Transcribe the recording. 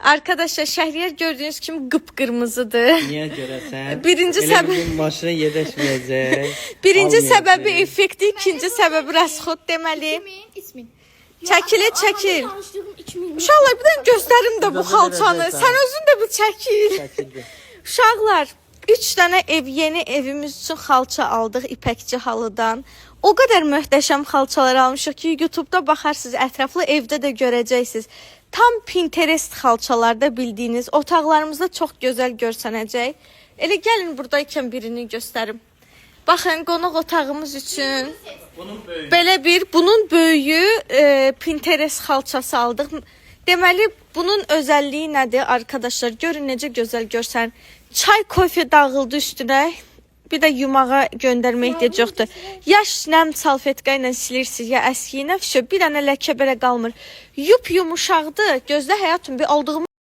Arkadaşlar Şəhriyar gördüğünüz kimi qıpqırmızıdır. Niyə görəsən? Birinci səbəb maşına yedəşməyəcək. Birinci səbəbi effekti, ikinci səbəbi rəsxod deməli. İsmin. Çəkil, çəkil. Tanışdığım 2000. Uşaqlar bir dənə göstərim də bu xalçanı. Sən özün də bir çəkil. Uşaqlar 3 dənə yeni evimiz üçün xalça aldıq ipəkçi halıdan. O qədər möhtəşəm xalçalar almışıq ki, YouTube-da baxarsınız, ətraflı evdə də görəcəksiniz. Tam Pinterest xalçalarda bildiyiniz, otaqlarımızda çox gözəl görsənəcək. Elə gəlin buradaykən birini göstərim. Baxın, qonaq otağımız üçün belə bir, bunun böyüyü Pinterest xalçası aldıq. Deməli, bunun özəlliyi nədir arkadaşlar? Görün necə gözəl görsən. Çay, kofe dağıldı üstünə. Bir də yumağa göndərmə ehtiyac yoxdur. Yaş nəm salfetka ilə silirsiniz ya əski ilə, bir dənə ləkə belə qalmır. Yup yumuşaqdır. Gözlə həyatım, bir aldığım